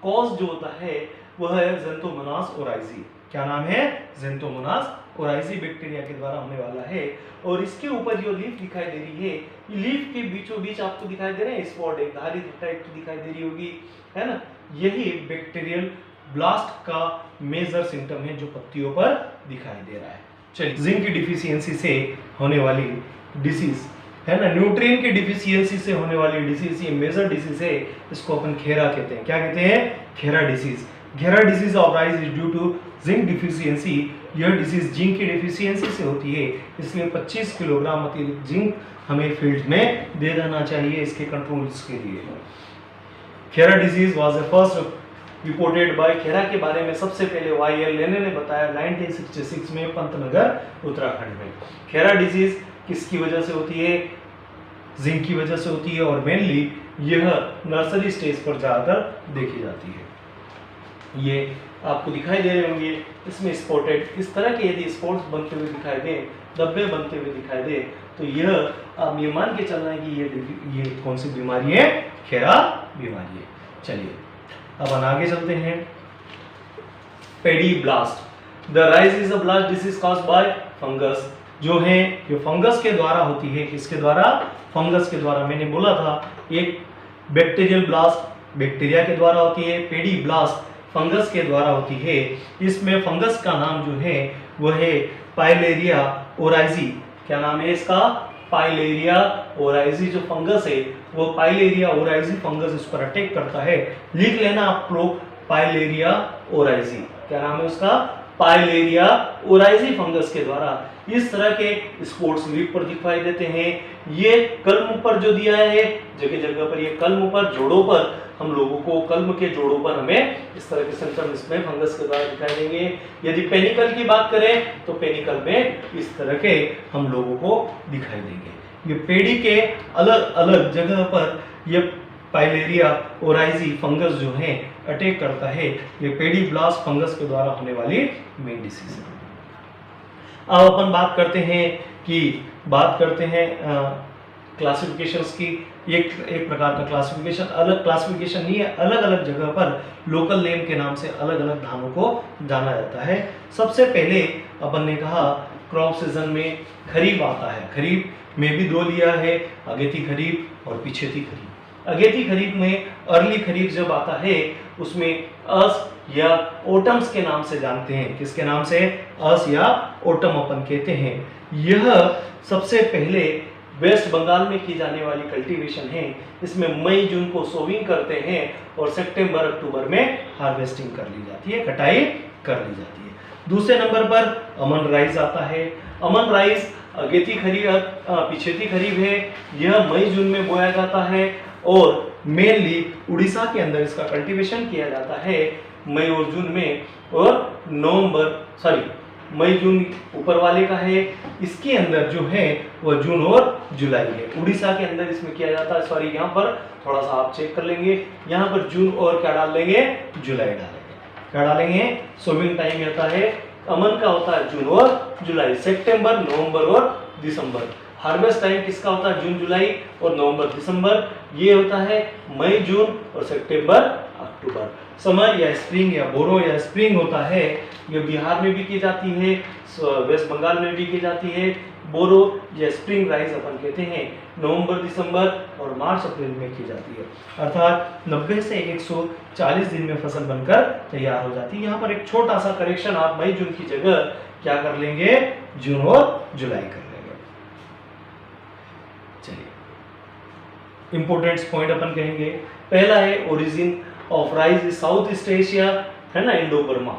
कॉज जो होता है वह है ज़ेंथोमोनास ओराइजी। क्या नाम है, ज़ेंथोमोनास ओराइजी बैक्टीरिया के द्वारा होने वाला है। और इसके ऊपर जो लीफ दिखाई दे रही है, लीफ के बीचों बीच आपको दिखाई दे रहे हैं स्पॉट, एक धारी टाइप की दिखाई दे रही होगी, है ना, यही बैक्टीरियल ब्लास्ट का मेजर सिम्टम है जो पत्तियों पर दिखाई दे रहा है। चलिए, जिंक की डिफिशियंसी से होने वाली डिसीज, है ना, न्यूट्रिएंट की डिफिशियंसी से होने वाली डिसीज, ये मेजर डिसीज है, इसको अपन खेरा कहते हैं। क्या कहते हैं, Khaira disease. Ghera disease of rice is due to zinc deficiency. यह डिसीज जिंक की डिफिशियंसी से होती है, इसलिए 25 किलोग्राम अतिरिक्त जिंक हमें फील्ड में दे देना चाहिए इसके कंट्रोल के लिए। Khaira disease was the first reported by, Khaira के बारे में सबसे पहले वाई.एल. लेने ने बताया 1966 में पंतनगर, उत्तराखंड में। खेरा डिजीज किसकी वजह से होती है, जिंक की वजह से होती है, और मेनली यह नर्सरी स्टेज पर ज्यादातर देखी जाती है। ये आपको दिखाई दे रहे होंगे, इसमें स्पॉटेड, इस तरह के यदि स्पॉट्स बनते हुए दिखाई दें, धब्बे बनते हुए दिखाई दे, तो यह आप ये मान के चलना है कि ये कौन सी बीमारी है, खेरा बीमारी है। चलिए अब आगे चलते हैं। Paddy blast, the rice is a blast disease caused by fungus. जो है ये फंगस के द्वारा होती है, किसके द्वारा, फंगस के द्वारा। मैंने बोला था एक बैक्टीरियल ब्लास्ट बैक्टीरिया के द्वारा होती है, पेडी ब्लास्ट फंगस के द्वारा होती है। इसमें फंगस का नाम जो है वह है पाइलेरिया ओराइजी। क्या नाम है इसका, पाइलेरिया ओराइजी। जो फंगस है वो पाइलेरिया ओराइजी फंगस इस पर अटैक करता है। लिख लेना आप लोग, पाइलेरिया ओराइजी। क्या नाम है उसका, पाइलेरिया ओराइजी फंगस के द्वारा इस तरह के स्पॉट्स लीफ पर दिखाई देते हैं। ये कलम पर जो दिया है, जगह जगह पर ये कलम पर, जोड़ों पर, हम लोगों को कलम के जोड़ों पर हमें इस तरह के सिम्टम इसमें फंगस के द्वारा दिखाई देंगे। यदि पेनिकल की बात करें तो पेनिकल में इस तरह के हम लोगों को दिखाई देंगे। ये पेड़ी के अलग अलग जगह पर ये पाइलेरिया ओराइजी फंगस जो है अटैक करता है। ये पेडी ब्लास्ट फंगस के द्वारा होने वाली मेन डिसीज है। अब अपन बात करते हैं क्लासिफिकेशंस की। एक प्रकार का क्लासिफिकेशन, अलग क्लासिफिकेशन नहीं है, अलग अलग जगह पर लोकल नेम के नाम से अलग अलग धानों को जाना जाता है। सबसे पहले अपन ने कहा क्रॉप सीजन में खरीफ आता है। खरीफ में भी दो लिया है, अगेती खरीफ और पिछेती खरीफ। अगेती खरीफ में अर्ली खरीफ जब आता है उसमें अस या ओटम्स के नाम से जानते हैं। किसके नाम से, अस या ओटम अपन कहते हैं। यह सबसे पहले वेस्ट बंगाल में की जाने वाली कल्टीवेशन है, इसमें मई जून को सोविंग करते हैं और सितंबर अक्टूबर में हार्वेस्टिंग कर ली जाती है, कटाई कर ली जाती है। दूसरे नंबर पर अमन राइस आता है। अमन राइस अगेती खरीफ पिछेती खरीफ है, यह मई जून में बोया जाता है और मेनली उड़ीसा के अंदर इसका कल्टीवेशन किया जाता है मई और जून में, और मई जून ऊपर वाले का है, इसके अंदर जो है वह जून और जुलाई है। उड़ीसा के अंदर इसमें किया जाता है, यहाँ पर थोड़ा सा आप चेक कर लेंगे, यहाँ पर जून और क्या डाल लेंगे, जुलाई डालेंगे। क्या डालेंगे, सोविंग टाइम होता है अमन का होता है जून और जुलाई, सितंबर, नवंबर और दिसंबर। हार्वेस्ट टाइम किसका होता है, जून जुलाई और नवंबर दिसंबर, ये होता है मई जून और सितंबर अक्टूबर। समर या स्प्रिंग या बोरो या स्प्रिंग होता है, ये बिहार में भी की जाती है, वेस्ट बंगाल में भी की जाती है। बोरो या स्प्रिंग राइस अपन कहते हैं, नवंबर दिसंबर और मार्च अप्रैल में की जाती है, अर्थात 90 से 140 दिन में फसल बनकर तैयार हो जाती है। यहाँ पर एक छोटा सा करेक्शन, आप मई जून की जगह क्या कर लेंगे, जून और जुलाई कर लेंगे। चलिए इंपोर्टेंट पॉइंट अपन कहेंगे, पहला है origin of rice is south east Asia, है ना, इंडो बर्मा।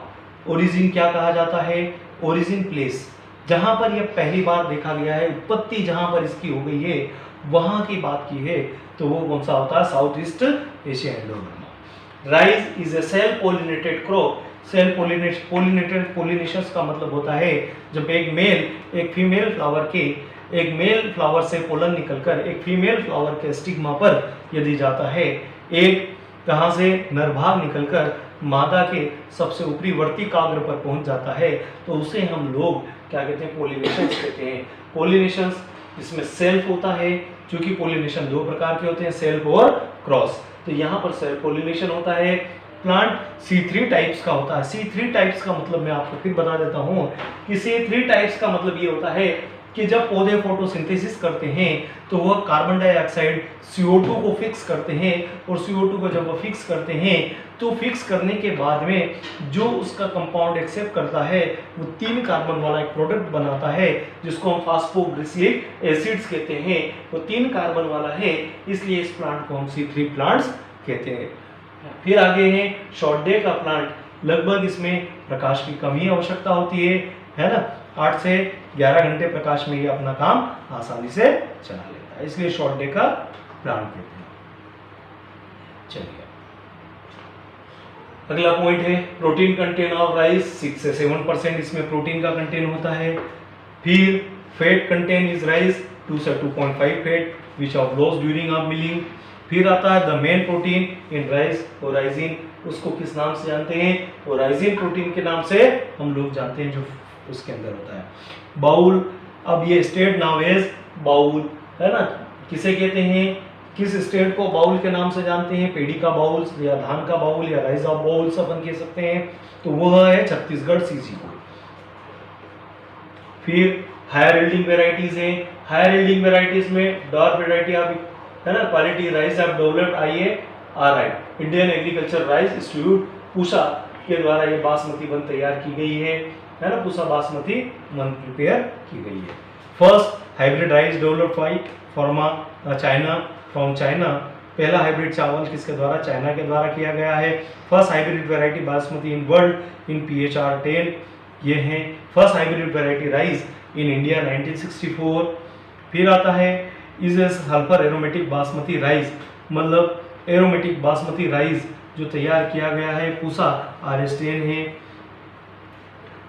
ओरिजिन क्या कहा जाता है, ओरिजिन प्लेस, जहां पर यह पहली बार देखा गया है, उत्पत्ति जहां पर इसकी हो गई है, वहां की बात की है, तो वो कौन सा होता है, south east Asia, Indo Burma. Rice is a self pollinated crop. Self pollinated, pollination का मतलब होता है जब एक मेल एक फीमेल फ्लावर के, एक मेल फ्लावर से पोलन निकलकर एक फीमेल फ्लावर के स्टिग्मा पर यदि जाता है, एक कहां से, नरभाग निकलकर मादा के सबसे ऊपरी वर्तिकाग्र पर पहुंच जाता है, तो उसे हम लोग क्या कहते हैं, पोलिनेशंस कहते हैं। पोलिनेशंस इसमें सेल्फ होता है, क्योंकि पोलिनेशन दो प्रकार के होते हैं, सेल्फ और क्रॉस, तो यहाँ पर सेल्फ पोलिनेशन होता है। प्लांट C3 टाइप्स का होता है। C3 टाइप्स का मतलब मैं आपको फिर बता देता हूँ कि C3 टाइप्स का मतलब ये होता है कि जब पौधे फोटोसिंथेसिस करते हैं तो वह कार्बन डाइऑक्साइड CO2 को फिक्स करते हैं, और CO2 को जब वो फिक्स करते हैं तो फिक्स करने के बाद में जो उसका कंपाउंड एक्सेप्ट करता है वो 3 कार्बन वाला एक प्रोडक्ट बनाता है, जिसको हम फास्फोग्लिसरिक एसिड्स कहते हैं। वो 3 कार्बन वाला है, इसलिए इस प्लांट को हम C3 प्लांट्स कहते हैं। फिर आगे है शॉर्ट डे का प्लांट, लगभग इसमें प्रकाश की कम ही आवश्यकता होती है ना, 8 से 11 घंटे प्रकाश में ये अपना काम आसानी से चला लेता है, इसलिए शॉर्ट डे का प्लांट कहते हैं। चलिए अगला पॉइंट है प्रोटीन कंटेंट ऑफ राइस, 6 से 7% इसमें प्रोटीन का कंटेंट होता है। फिर फैट कंटेंट इज राइस 2 से 2.5 fat which of loss during of milling. फिर आता है the main protein in rice, oryzenin, उसको किस नाम से जानते हैं, ओराइजिन प्रोटीन के नाम से हम लोग जानते हैं, जो उसके अंदर होता है। बाउल, अब ये स्टेट नाउ इज बाउल, है ना, किसे कहते हैं, किस स्टेट को बाउल के नाम से जानते हैं, पेड़ी का बाउल या धान का बाउल या राइस ऑफ बाउल अपन कह सकते हैं, तो वह है छत्तीसगढ़ सीसी को। फिर हायर यील्डिंग वेराइटीज है, हायर यील्डिंग वेराइटीज में डार्क वेराइटी आप, है ना, quality rice have developed IARI, Indian agriculture rice institute Pusa के द्वारा ये बासमती वन तैयार की गई है ना, पूसा बासमती वन प्रिपेयर की गई है। First hybrid rice developed by फॉर्मा चाइना, फ्रॉम चाइना, पहला हाइब्रिड चावल किसके द्वारा, चाइना के द्वारा किया गया है। First hybrid variety basmati in world in PHR 10, ये है first hybrid variety rice in India 1964। फिर आता है is sulphur aromatic basmati rice, मतलब एरोमेटिक बासमती राइस जो तैयार किया गया है पूसा RS10 है।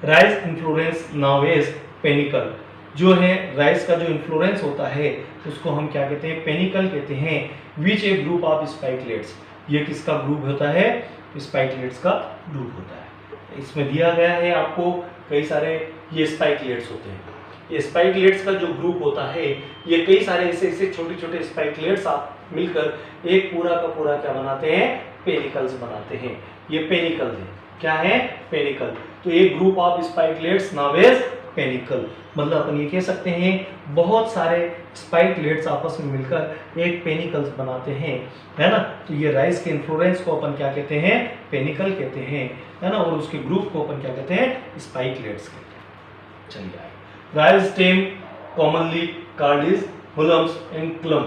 Rice inflorescence now is panicle, जो है राइस का जो इन्फ्लोरेंस होता है उसको हम क्या कहते हैं, पेनिकल कहते हैं। विच ए ग्रुप ऑफ स्पाइकलेट्स, ये किसका ग्रुप होता है, स्पाइकलेट्स का ग्रुप होता है। इसमें दिया गया है आपको कई सारे ये स्पाइकलेट्स होते हैं, ये स्पाइकलेट्स का जो ग्रुप होता है ये कई सारे ऐसे छोटे छोटे स्पाइकलेट्स आप मिलकर एक पूरा का पूरा क्या बनाते हैं, पेनिकल्स बनाते हैं। ये पेनिकल है, क्या है, पेनिकल। तो एक group of spikelets now is panicle, मतलब अपन ये कह सकते हैं बहुत सारे स्पाइकलेट्स आपस में मिलकर एक पेनिकल्स बनाते हैं, है ना। तो ये राइस के इन्फ्लोरेंस को अपन क्या कहते हैं, पेनिकल कहते हैं, है ना, और उसके ग्रुप को अपन क्या कहते हैं, स्पाइकलेट्स कहते हैं। चलिए rice stem commonly called is haulms and culm.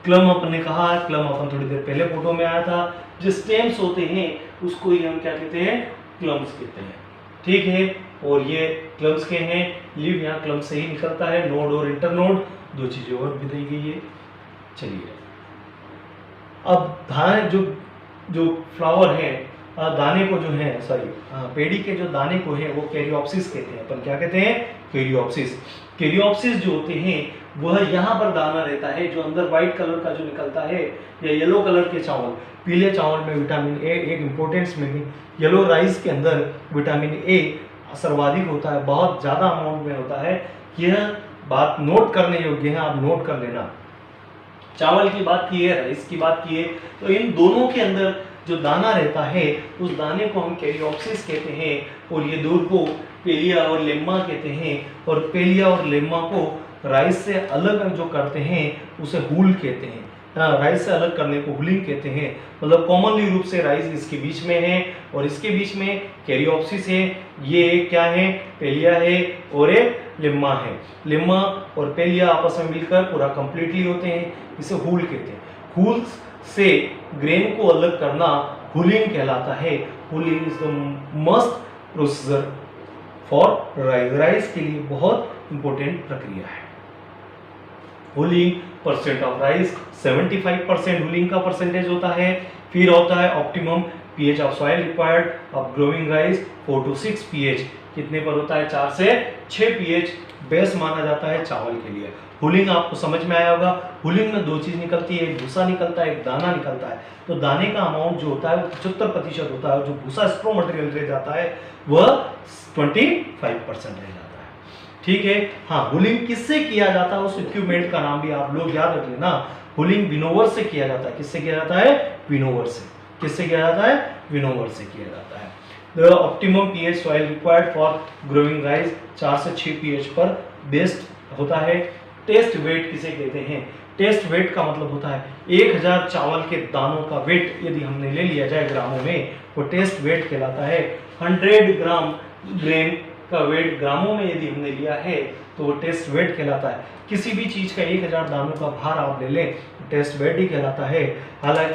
Culm अपन ने कहा, क्लम अपन थोड़ी देर पहले फोटो में आया था। जो स्टेम्स होते हैं उसको ही हम क्या कहते हैं, क्लम्स कहते हैं, ठीक है। और ये क्लम्स के हैं, लीव यहाँ क्लम से ही निकलता है, नोड और इंटरनोड, दो चीजें और भी दी गई है। चलिए अब धान जो फ्लावर है, दाने को जो है, सॉरी पेड़ी के जो दाने को है वो कैरियोप्सिस कहते हैं। अपन क्या कहते हैं, कैरियोप्सिस। कैरियोप्सिस जो होते हैं वह यहाँ पर दाना रहता है, जो अंदर व्हाइट कलर का जो निकलता है, या येलो कलर के चावल, पीले चावल में विटामिन ए एक इम्पोर्टेंस में, येलो राइस के अंदर विटामिन ए सर्वाधिक होता है, बहुत ज़्यादा अमाउंट में होता है। यह बात नोट करने योग्य है, आप नोट कर लेना। चावल की बात की है, राइस की बात की है, तो इन दोनों के अंदर जो दाना रहता है उस दाने को हम कैरियोप्सिस कहते हैं, और ये दूर को पेलिया और लेम्मा कहते हैं। और पेलिया और लेम्मा को राइस से अलग जो करते हैं उसे हुल कहते हैं। राइस से अलग करने को हुलिंग कहते हैं। मतलब कॉमनली रूप से राइस इसके बीच में है और इसके बीच में कैरियोप्सिस है। ये क्या है, पेलिया है और एक लेम्मा है। लेम्मा और पेलिया आपस में मिलकर पूरा कंप्लीटली होते हैं, इसे हुल कहते हैं। हुल से ग्रेन को अलग करना हुलिंग कहलाता है। Hulling is the must procedure for rice. Rice के लिए बहुत इंपॉर्टेंट प्रक्रिया है। Hulling percent of rice 75% hulling का परसेंटेज होता है। फिर होता है optimum pH of soil required of growing rice 4 to 6 pH. कितने पर होता है, 4 से 6 पीएच बेस्ट माना जाता है चावल के लिए। हुलिंग आपको समझ में आया होगा। हुलिंग में दो चीज निकलती है, एक भूसा निकलता है, एक दाना निकलता है। तो दाने का अमाउंट जो होता है वो 75% होता है, जो भूसा स्ट्रो मटेरियल रह जाता है वह 25% रह जाता है, ठीक है। हाँ, हुलिंग किससे किया जाता है उस इक्विपमेंट का नाम भी आप लोग याद रख लेना। हुलिंग विनोवर से किया जाता है। किससे किया जाता है, विनोवर से। किससे किया जाता है, विनोवर से किया जाता है। The optimum pH soil required for growing rice 4 से 6 पीएच पर बेस्ट होता है। टेस्ट वेट किसे कहते हैं, टेस्ट वेट का मतलब होता है 1000 चावल के दानों का वेट यदि हमने ले लिया जाए ग्रामों में, वो टेस्ट वेट कहलाता है। 100 ग्राम ग्रेन का वेट ग्रामों में यदि हमने लिया है तो वो टेस्ट वेट कहलाता है। किसी भी चीज का 1000 दानों का भार आप ले लें, टेस्ट वेट ही कहलाता है। हालांकि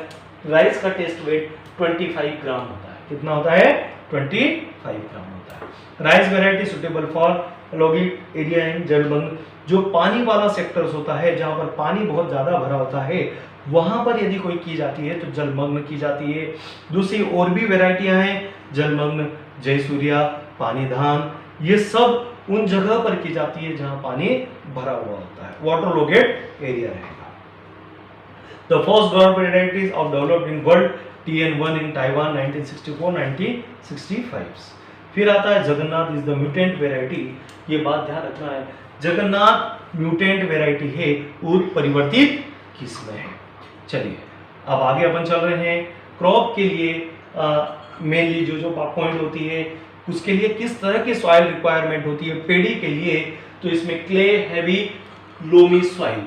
राइस का टेस्ट वेट 25 ग्राम होता है। कितना होता है, 25 ग्राम होता है। Rice variety suitable for logged area and जलमग्न, जो पानी वाला सेक्टर्स होता है, जहां पर पानी बहुत ज्यादा भरा होता है, वहां पर यदि कोई की जाती है तो जलमग्न की जाती है। दूसरी और भी वेराइटियां हैं, जलमग्न, जयसूर्या, पानी धान, ये सब उन जगह पर की जाती है जहां पानी भरा हुआ होता है, वाटर लॉगिड एरिया रहेगा। The first God varieties of developed in world TN1 in Taiwan 1964-1965। फिर आता है Jagannath is the mutant variety. ये बात ध्यान रखना है, जगन्नाथ म्यूटेंट वेराइटी है, उत्परिवर्तित किस्म है। चलिए अब आगे अपन चल रहे हैं। क्रॉप के लिए मेनली जो पॉइंट होती है उसके लिए किस तरह की सॉइल रिक्वायरमेंट होती है। पेड़ी के लिए तो इसमें क्ले, हैवी, लोमी सॉइल,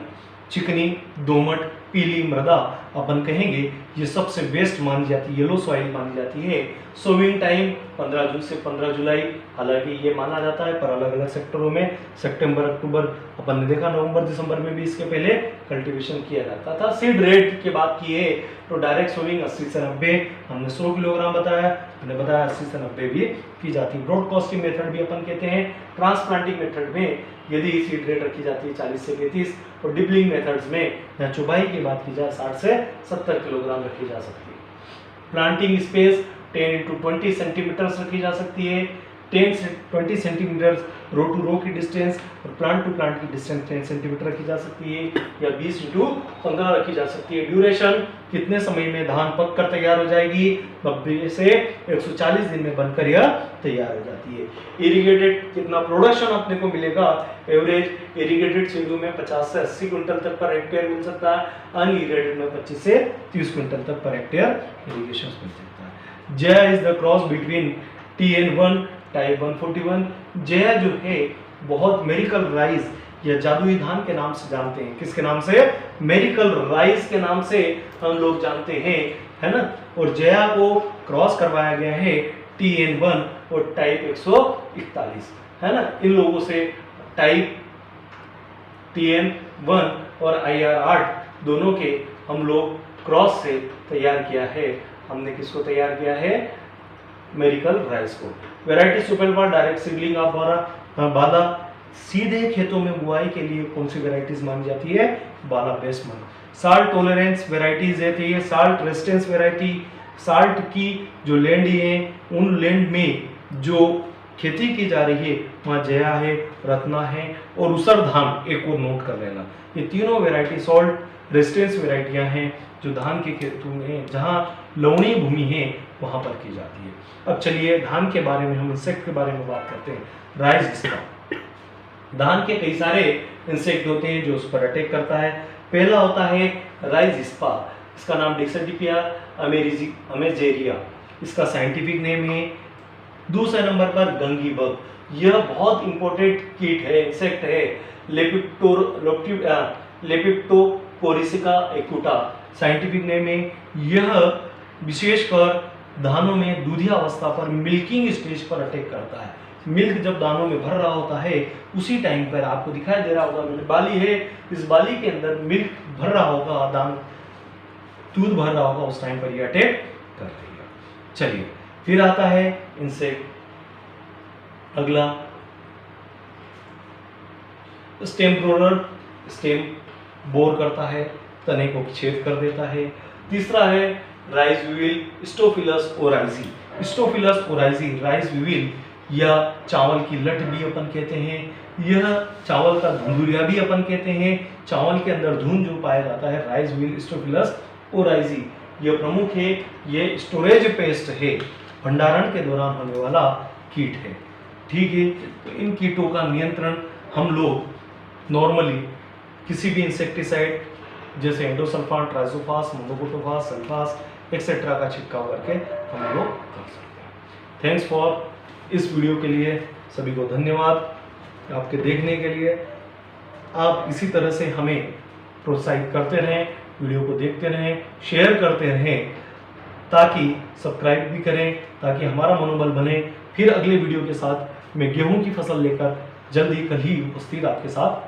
चिकनी, दोमट, पीली मृदा अपन कहेंगे, ये सबसे बेस्ट मानी जाती है, येलो सॉइल मानी जाती है। सोविंग टाइम 15 जून से 15 जुलाई, हालांकि ये माना जाता है पर अलग अलग सेक्टरों में। सितंबर, अक्टूबर, अपन ने देखा नवंबर, दिसंबर में भी इसके पहले कल्टीवेशन किया जाता था। सीड रेट की बात की है तो डायरेक्ट सोविंग 80 से 90, हमने 100 किलोग्राम बताया, हमने बताया 80 से 90 भी की जाती है। ब्रॉडकास्टिंग मेथड भी अपन कहते हैं। ट्रांसप्लांटिंग मेथड में यदि सीड रेट रखी जाती है 40 से 35, और डिबलिंग मेथड्स में या चुबाई की बात की जाए 60 से 70 किलोग्राम रखी जा सकती है। प्लांटिंग स्पेस 10 into 20 सेंटीमीटर्स रखी जा सकती है। 10 से 20 सेंटीमीटर्स रो टू रो की डिस्टेंस, और प्लांट टू प्लांट की डिस्टेंस 10 सेंटीमीटर रखी जा सकती है, या 20 into 15 रखी जा सकती है। ड्यूरेशन, कितने समय में धान पक कर तैयार हो जाएगी, 90 से 140 दिन में बनकर यह तैयार हो जाती है। इरिगेटेड, कितना प्रोडक्शन अपने को मिलेगा, एवरेज इरिगेटेड सीढ़ियों में 50 से 80 क्विंटल तक पर हेक्टेयर मिल सकता है, अनइरिगेटेड में 25 से 30 क्विंटल तक पर हेक्टेयर इरिगेशन मिल सकता है। Jaya is the cross between TN1 type 141। Jaya जो है बहुत मेरिकल राइस या जादुई धान के नाम से जानते हैं। किसके नाम से, मेरिकल राइस के नाम से हम लोग जानते हैं, है ना। और जया को क्रॉस करवाया गया है TN1 और टाइप 141, है ना। इन लोगों से टाइप TN1 और IR8 दोनों के हम लोग क्रॉस से तैयार किया है। हमने किसको तैयार किया है? मेरिकल राइस को। वैरायटी सुपेलवा डायरेक्ट सीडलिंग ऑफ बाला, सीधे खेतों में बुआई के लिए कौन सी वैरायटीज मानी जाती है? बाला बेस्ट मानी। साल्ट टॉलरेंस वैरायटीज रहती है, साल्ट रेजिस्टेंस वैरायटी, साल्ट की जो लैंड है उन लैंड में जो खेती की जा रही है वहाँ जया है, रत्ना है और उसर धान एक और नोट कर लेना। ये तीनों वैरायटी सॉल्ट रेजिस्टेंस वैरायटियाँ हैं जो धान के खेतों में जहाँ लवणीय भूमि है वहाँ पर की जाती है। अब चलिए धान के बारे में, हम इंसेक्ट के बारे में बात करते हैं। Rice hispa. धान के कई सारे इंसेक्ट होते हैं जो उस पर अटैक करता है। पहला होता है राइस हिस्पा, इसका नाम डिक्सेडिपिया अमेजेरिया इसका साइंटिफिक नेम है। दूसरे नंबर पर गंगी बग, यह बहुत इंपॉर्टेंट कीट है, इंसेक्ट है। लेपिप्टोकोरिसिका एक्यूटा साइंटिफिक नेम है। यह विशेषकर धानों में दूधिया अवस्था पर मिल्किंग स्टेज पर अटैक करता है। मिल्क जब दानों में भर रहा होता है उसी टाइम पर आपको दिखाई दे रहा होगा, मैंने बाली है, इस बाली के अंदर मिल्क भर रहा होगा, दान दूध भर रहा होगा, उस टाइम पर ये अटैक कर रही है। चलिए फिर आता है इंसेक्ट अगला स्टेम रोलर, स्टेम बोर करता है, तने को छेद कर देता है। तीसरा है rice weevil sitophilus oryzae. Sitophilus oryzae rice weevil या चावल की लट भी अपन कहते हैं, यह चावल का धुंधुरिया भी अपन कहते हैं। चावल के अंदर धुंध जो पाया जाता है राइस विविल स्टोफिलस ओराइजी, यह प्रमुख है। ये स्टोरेज पेस्ट है, भंडारण के दौरान होने वाला कीट है। ठीक है, तो इन कीटों का नियंत्रण हम लोग नॉर्मली किसी भी इंसेक्टिसाइड जैसे एंडोसल्फान, ट्राइसोफास, मोनोकोटोफास, सल्फास एक्सेट्रा का छिड़काव करके हम लोग कर सकते हैं। थैंक्स फॉर इस वीडियो के लिए सभी को धन्यवाद आपके देखने के लिए। आप इसी तरह से हमें प्रोत्साहित करते रहें, वीडियो को देखते रहें, शेयर करते रहें, ताकि सब्सक्राइब भी करें, ताकि हमारा मनोबल बने। फिर अगले वीडियो के साथ मैं गेहूं की फसल लेकर जल्द ही कल ही उपस्थित आपके साथ